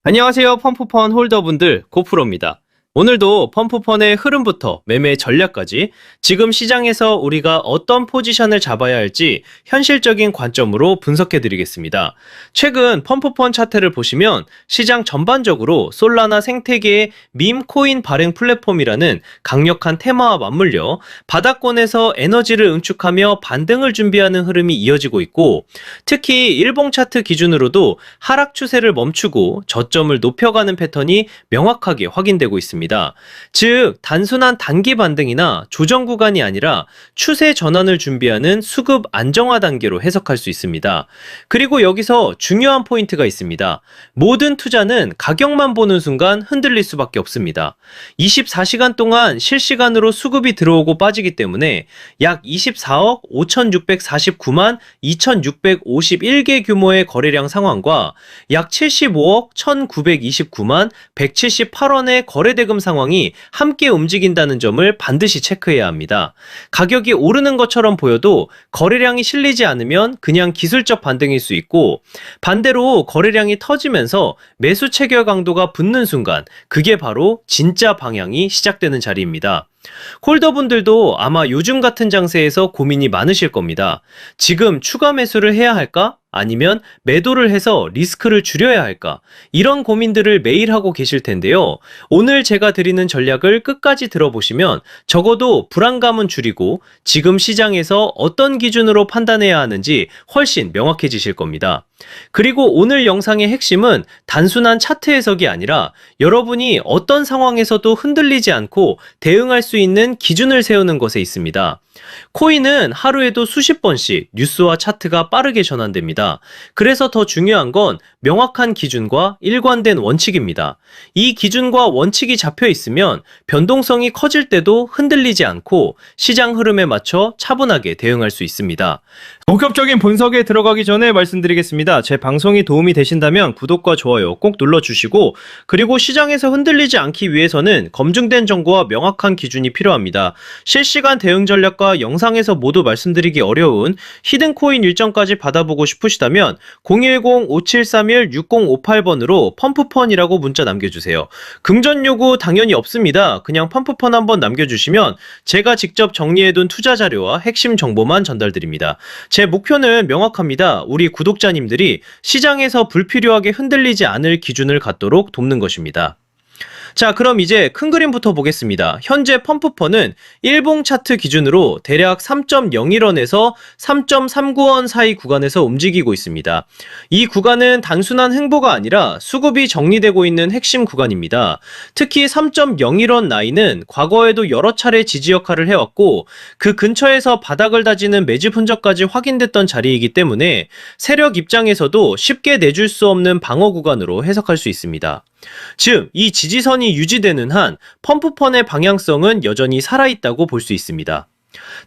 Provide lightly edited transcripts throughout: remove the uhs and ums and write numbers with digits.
안녕하세요. 펌프펀 홀더분들, 고프로입니다. 오늘도 펌프펀의 흐름부터 매매 전략까지 지금 시장에서 우리가 어떤 포지션을 잡아야 할지 현실적인 관점으로 분석해 드리겠습니다. 최근 펌프펀 차트를 보시면 시장 전반적으로 솔라나 생태계의 밈 코인 발행 플랫폼이라는 강력한 테마와 맞물려 바닥권에서 에너지를 응축하며 반등을 준비하는 흐름이 이어지고 있고, 특히 일봉 차트 기준으로도 하락 추세를 멈추고 저점을 높여가는 패턴이 명확하게 확인되고 있습니다. 즉, 단순한 단기 반등이나 조정 구간이 아니라 추세 전환을 준비하는 수급 안정화 단계로 해석할 수 있습니다. 그리고 여기서 중요한 포인트가 있습니다. 모든 투자는 가격만 보는 순간 흔들릴 수밖에 없습니다. 24시간 동안 실시간으로 수급이 들어오고 빠지기 때문에 약 24억 5,649만 2,651개 규모의 거래량 상황과 약 75억 1,929만 178원의 거래대금 상황이 함께 움직인다는 점을 반드시 체크해야 합니다. 가격이 오르는 것처럼 보여도 거래량이 실리지 않으면 그냥 기술적 반등일 수 있고, 반대로 거래량이 터지면서 매수 체결 강도가 붙는 순간 그게 바로 진짜 방향이 시작되는 자리입니다. 홀더분들도 아마 요즘 같은 장세에서 고민이 많으실 겁니다. 지금 추가 매수를 해야 할까? 아니면 매도를 해서 리스크를 줄여야 할까? 이런 고민들을 매일 하고 계실 텐데요. 오늘 제가 드리는 전략을 끝까지 들어보시면 적어도 불안감은 줄이고 지금 시장에서 어떤 기준으로 판단해야 하는지 훨씬 명확해지실 겁니다. 그리고 오늘 영상의 핵심은 단순한 차트 해석이 아니라 여러분이 어떤 상황에서도 흔들리지 않고 대응할 수 있는 기준을 세우는 것에 있습니다. 코인은 하루에도 수십 번씩 뉴스와 차트가 빠르게 전환됩니다. 그래서 더 중요한 건 명확한 기준과 일관된 원칙입니다. 이 기준과 원칙이 잡혀 있으면 변동성이 커질 때도 흔들리지 않고 시장 흐름에 맞춰 차분하게 대응할 수 있습니다. 본격적인 분석에 들어가기 전에 말씀드리겠습니다. 제 방송이 도움이 되신다면 구독과 좋아요 꼭 눌러주시고, 그리고 시장에서 흔들리지 않기 위해서는 검증된 정보와 명확한 기준이 필요합니다. 실시간 대응 전략과 영상에서 모두 말씀드리기 어려운 히든코인 일정까지 받아보고 싶으시다면 010-5731-6058번으로 펌프펀이라고 문자 남겨주세요. 금전 요구 당연히 없습니다. 그냥 펌프펀 한번 남겨주시면 제가 직접 정리해둔 투자 자료와 핵심 정보만 전달드립니다. 제 목표는 명확합니다. 우리 구독자님들이 시장에서 불필요하게 흔들리지 않을 기준을 갖도록 돕는 것입니다. 자, 그럼 이제 큰 그림부터 보겠습니다. 현재 펌프펀은 일봉 차트 기준으로 대략 3.01원에서 3.39원 사이 구간에서 움직이고 있습니다. 이 구간은 단순한 횡보가 아니라 수급이 정리되고 있는 핵심 구간입니다. 특히 3.01원 라인은 과거에도 여러 차례 지지 역할을 해왔고, 그 근처에서 바닥을 다지는 매집 흔적까지 확인됐던 자리이기 때문에 세력 입장에서도 쉽게 내줄 수 없는 방어 구간으로 해석할 수 있습니다. 즉, 이 지지선이 유지되는 한 펌프펀의 방향성은 여전히 살아있다고 볼 수 있습니다.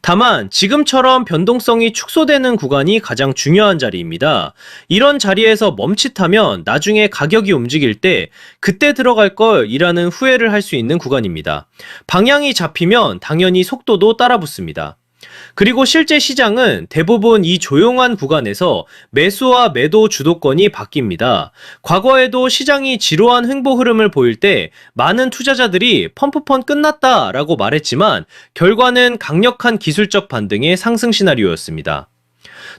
다만 지금처럼 변동성이 축소되는 구간이 가장 중요한 자리입니다. 이런 자리에서 멈칫하면 나중에 가격이 움직일 때 그때 들어갈 걸 이라는 후회를 할 수 있는 구간입니다. 방향이 잡히면 당연히 속도도 따라 붙습니다. 그리고 실제 시장은 대부분 이 조용한 구간에서 매수와 매도 주도권이 바뀝니다. 과거에도 시장이 지루한 횡보 흐름을 보일 때 많은 투자자들이 펌프펀 끝났다 라고 말했지만 결과는 강력한 기술적 반등의 상승 시나리오였습니다.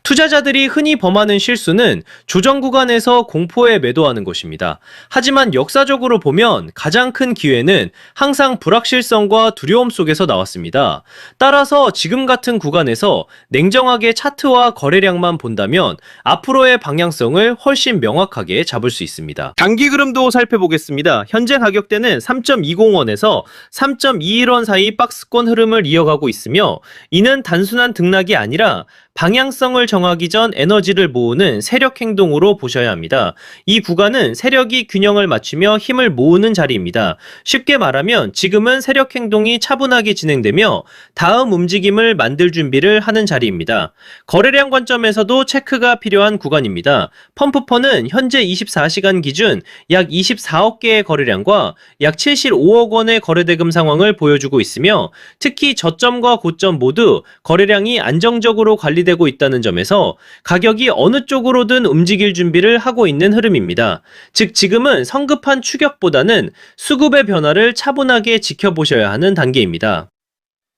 투자자들이 흔히 범하는 실수는 조정 구간에서 공포에 매도하는 것입니다. 하지만 역사적으로 보면 가장 큰 기회는 항상 불확실성과 두려움 속에서 나왔습니다. 따라서 지금 같은 구간에서 냉정하게 차트와 거래량만 본다면 앞으로의 방향성을 훨씬 명확하게 잡을 수 있습니다. 단기 흐름도 살펴보겠습니다. 현재 가격대는 3.20원에서 3.21원 사이 박스권 흐름을 이어가고 있으며, 이는 단순한 등락이 아니라 방향성을 정하기 전 에너지를 모으는 세력 행동으로 보셔야 합니다. 이 구간은 세력이 균형을 맞추며 힘을 모으는 자리입니다. 쉽게 말하면 지금은 세력 행동이 차분하게 진행되며 다음 움직임을 만들 준비를 하는 자리입니다. 거래량 관점에서도 체크가 필요한 구간입니다. 펌프펀은 현재 24시간 기준 약 24억 개의 거래량과 약 75억 원의 거래대금 상황을 보여주고 있으며, 특히 저점과 고점 모두 거래량이 안정적으로 관리되고 있다는 점에서 가격이 어느 쪽으로든 움직일 준비를 하고 있는 흐름입니다. 즉 지금은 성급한 추격보다는 수급의 변화를 차분하게 지켜보셔야 하는 단계입니다.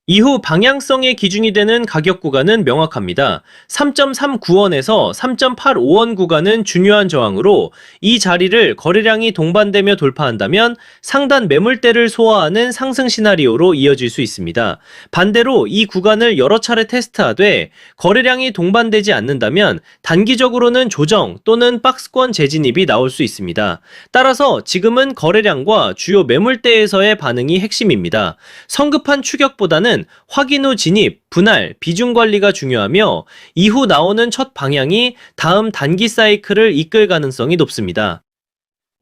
이후 방향성의 기준이 되는 가격 구간은 명확합니다. 3.39원에서 3.85원 구간은 중요한 저항으로 이 자리를 거래량이 동반되며 돌파한다면 상단 매물대를 소화하는 상승 시나리오로 이어질 수 있습니다. 반대로 이 구간을 여러 차례 테스트하되 거래량이 동반되지 않는다면 단기적으로는 조정 또는 박스권 재진입이 나올 수 있습니다. 따라서 지금은 거래량과 주요 매물대에서의 반응이 핵심입니다. 성급한 추격보다는 확인 후 진입, 분할, 비중 관리가 중요하며 이후 나오는 첫 방향이 다음 단기 사이클을 이끌 가능성이 높습니다.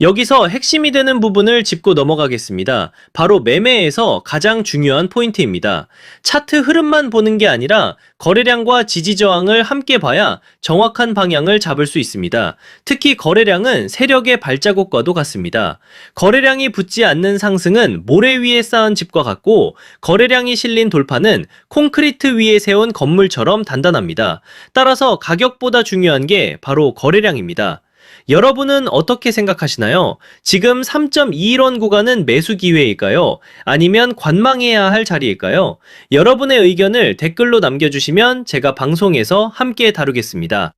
여기서 핵심이 되는 부분을 짚고 넘어가겠습니다. 바로 매매에서 가장 중요한 포인트입니다. 차트 흐름만 보는 게 아니라 거래량과 지지저항을 함께 봐야 정확한 방향을 잡을 수 있습니다. 특히 거래량은 세력의 발자국과도 같습니다. 거래량이 붙지 않는 상승은 모래 위에 쌓은 집과 같고 거래량이 실린 돌파는 콘크리트 위에 세운 건물처럼 단단합니다. 따라서 가격보다 중요한 게 바로 거래량입니다. 여러분은 어떻게 생각하시나요? 지금 3.21원 구간은 매수 기회일까요? 아니면 관망해야 할 자리일까요? 여러분의 의견을 댓글로 남겨주시면 제가 방송에서 함께 다루겠습니다.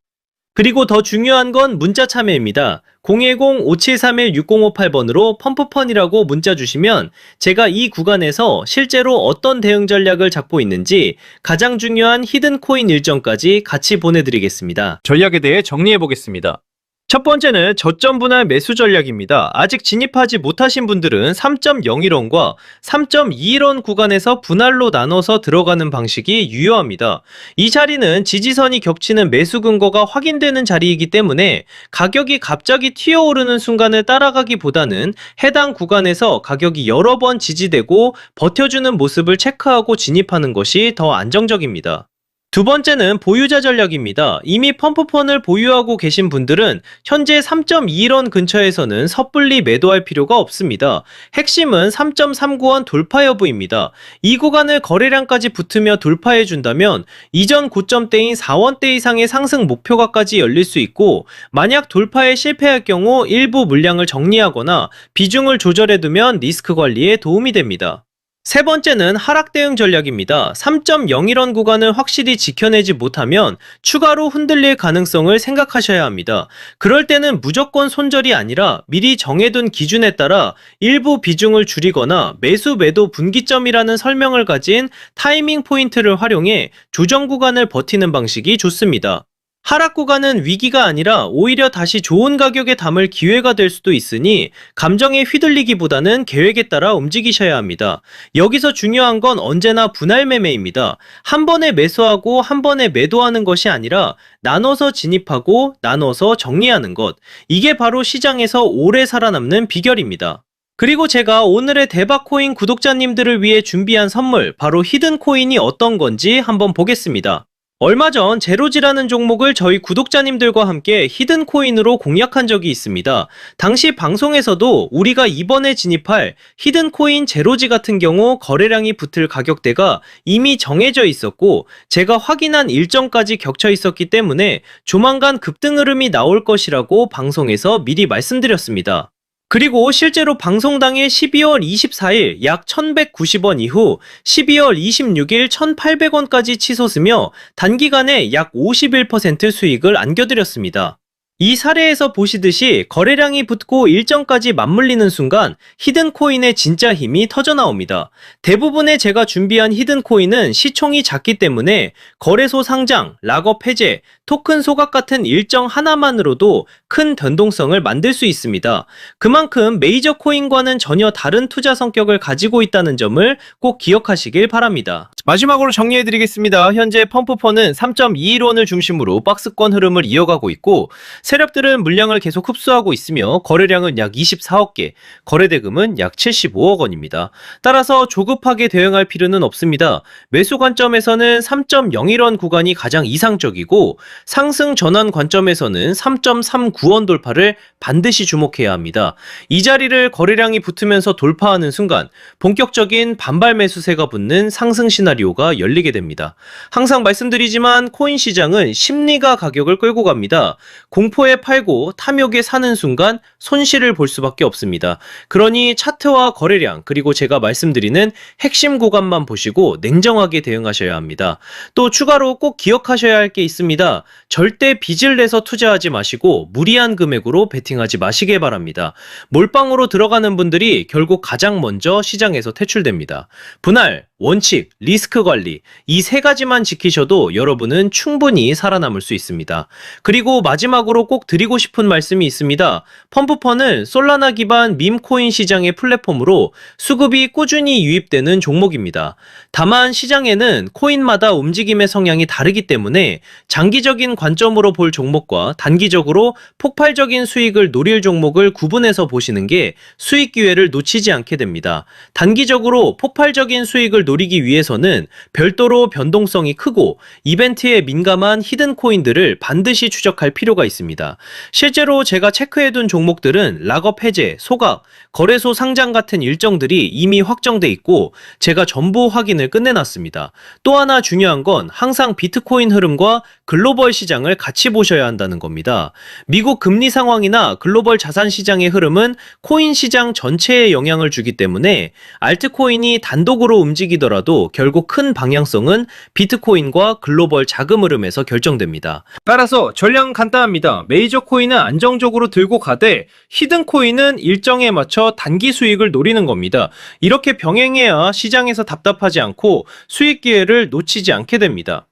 그리고 더 중요한 건 문자 참여입니다. 010-5731-6058번으로 펌프펀이라고 문자 주시면 제가 이 구간에서 실제로 어떤 대응 전략을 잡고 있는지 가장 중요한 히든코인 일정까지 같이 보내드리겠습니다. 전략에 대해 정리해 보겠습니다. 첫 번째는 저점 분할 매수 전략입니다. 아직 진입하지 못하신 분들은 3.01원과 3.21원 구간에서 분할로 나눠서 들어가는 방식이 유효합니다. 이 자리는 지지선이 겹치는 매수 근거가 확인되는 자리이기 때문에 가격이 갑자기 튀어오르는 순간을 따라가기보다는 해당 구간에서 가격이 여러 번 지지되고 버텨주는 모습을 체크하고 진입하는 것이 더 안정적입니다. 두 번째는 보유자 전략입니다. 이미 펌프펀을 보유하고 계신 분들은 현재 3.21원 근처에서는 섣불리 매도할 필요가 없습니다. 핵심은 3.39원 돌파 여부입니다. 이 구간을 거래량까지 붙으며 돌파해준다면 이전 고점대인 4원대 이상의 상승 목표가까지 열릴 수 있고 만약 돌파에 실패할 경우 일부 물량을 정리하거나 비중을 조절해두면 리스크 관리에 도움이 됩니다. 세 번째는 하락 대응 전략입니다. 3.01원 구간을 확실히 지켜내지 못하면 추가로 흔들릴 가능성을 생각하셔야 합니다. 그럴 때는 무조건 손절이 아니라 미리 정해둔 기준에 따라 일부 비중을 줄이거나 매수 매도 분기점이라는 설명을 가진 타이밍 포인트를 활용해 조정 구간을 버티는 방식이 좋습니다. 하락 구간은 위기가 아니라 오히려 다시 좋은 가격에 담을 기회가 될 수도 있으니 감정에 휘둘리기보다는 계획에 따라 움직이셔야 합니다. 여기서 중요한 건 언제나 분할 매매입니다. 한 번에 매수하고 한 번에 매도하는 것이 아니라 나눠서 진입하고 나눠서 정리하는 것. 이게 바로 시장에서 오래 살아남는 비결입니다. 그리고 제가 오늘의 대박코인 구독자님들을 위해 준비한 선물, 바로 히든코인이 어떤 건지 한번 보겠습니다. 얼마 전 제로지라는 종목을 저희 구독자님들과 함께 히든코인으로 공략한 적이 있습니다. 당시 방송에서도 우리가 이번에 진입할 히든코인 제로지 같은 경우 거래량이 붙을 가격대가 이미 정해져 있었고 제가 확인한 일정까지 겹쳐 있었기 때문에 조만간 급등 흐름이 나올 것이라고 방송에서 미리 말씀드렸습니다. 그리고 실제로 방송 당일 12월 24일 약 1190원 이후 12월 26일 1800원까지 치솟으며 단기간에 약 51% 수익을 안겨드렸습니다. 이 사례에서 보시듯이 거래량이 붙고 일정까지 맞물리는 순간 히든코인의 진짜 힘이 터져나옵니다. 대부분의 제가 준비한 히든코인은 시총이 작기 때문에 거래소 상장, 락업 해제, 토큰 소각 같은 일정 하나만으로도 큰 변동성을 만들 수 있습니다. 그만큼 메이저 코인과는 전혀 다른 투자 성격을 가지고 있다는 점을 꼭 기억하시길 바랍니다. 마지막으로 정리해드리겠습니다. 현재 펌프펀은 3.21원을 중심으로 박스권 흐름을 이어가고 있고 세력들은 물량을 계속 흡수하고 있으며 거래량은 약 24억 개, 거래대금은 약 75억 원입니다. 따라서 조급하게 대응할 필요는 없습니다. 매수 관점에서는 3.01원 구간이 가장 이상적이고 상승 전환 관점에서는 3.39원 돌파를 반드시 주목해야 합니다. 이 자리를 거래량이 붙으면서 돌파하는 순간 본격적인 반발 매수세가 붙는 상승 시나리오 시나리오가 열리게 됩니다. 항상 말씀드리지만 코인 시장은 심리가 가격을 끌고 갑니다. 공포에 팔고 탐욕에 사는 순간 손실을 볼 수밖에 없습니다. 그러니 차트와 거래량 그리고 제가 말씀드리는 핵심 구간만 보시고 냉정하게 대응하셔야 합니다. 또 추가로 꼭 기억하셔야 할 게 있습니다. 절대 빚을 내서 투자하지 마시고 무리한 금액으로 베팅하지 마시길 바랍니다. 몰빵으로 들어가는 분들이 결국 가장 먼저 시장에서 퇴출됩니다. 분할, 원칙, 리스크 관리 이 세 가지만 지키셔도 여러분은 충분히 살아남을 수 있습니다. 그리고 마지막으로 꼭 드리고 싶은 말씀이 있습니다. 펌프펀은 솔라나 기반 밈코인 시장의 플랫폼으로 수급이 꾸준히 유입되는 종목입니다. 다만 시장에는 코인마다 움직임의 성향이 다르기 때문에 장기적인 관점으로 볼 종목과 단기적으로 폭발적인 수익을 노릴 종목을 구분해서 보시는 게 수익 기회를 놓치지 않게 됩니다. 단기적으로 폭발적인 수익을 노리기 위해서는 별도로 변동성이 크고 이벤트에 민감한 히든 코인들을 반드시 추적할 필요가 있습니다. 실제로 제가 체크해둔 종목들은 락업 해제, 소각, 거래소 상장 같은 일정들이 이미 확정돼 있고 제가 전부 확인을 끝내놨습니다. 또 하나 중요한 건 항상 비트코인 흐름과 글로벌 시장을 같이 보셔야 한다는 겁니다. 미국 금리 상황이나 글로벌 자산 시장의 흐름은 코인 시장 전체에 영향을 주기 때문에 알트코인이 단독으로 움직이더라도 결국 큰 방향성은 비트코인과 글로벌 자금 흐름에서 결정됩니다. 따라서 전략은 간단합니다. 메이저 코인은 안정적으로 들고 가되 히든 코인은 일정에 맞춰 단기 수익을 노리는 겁니다. 이렇게 병행해야 시장에서 답답하지 않고 수익 기회를 놓치지 않게 됩니다.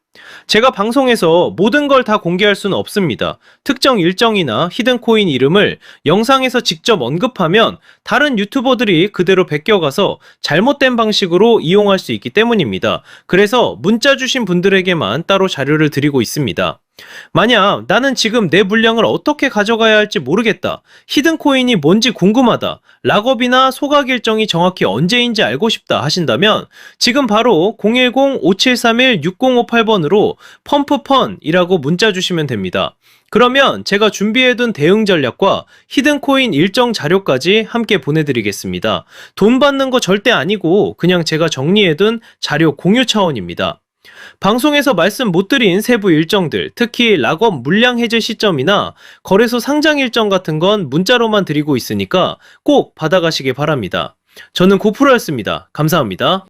제가 방송에서 모든 걸 다 공개할 수는 없습니다. 특정 일정이나 히든코인 이름을 영상에서 직접 언급하면 다른 유튜버들이 그대로 베껴가서 잘못된 방식으로 이용할 수 있기 때문입니다. 그래서 문자 주신 분들에게만 따로 자료를 드리고 있습니다. 만약 나는 지금 내 물량을 어떻게 가져가야 할지 모르겠다. 히든코인이 뭔지 궁금하다. 락업이나 소각 일정이 정확히 언제인지 알고 싶다 하신다면 지금 바로 010-5731-6058번으로 펌프펀이라고 문자 주시면 됩니다. 그러면 제가 준비해둔 대응 전략과 히든코인 일정 자료까지 함께 보내드리겠습니다. 돈 받는 거 절대 아니고 그냥 제가 정리해둔 자료 공유 차원입니다. 방송에서 말씀 못 드린 세부 일정들, 특히 락업 물량 해제 시점이나 거래소 상장 일정 같은 건 문자로만 드리고 있으니까 꼭 받아가시길 바랍니다. 저는 고프로였습니다. 감사합니다.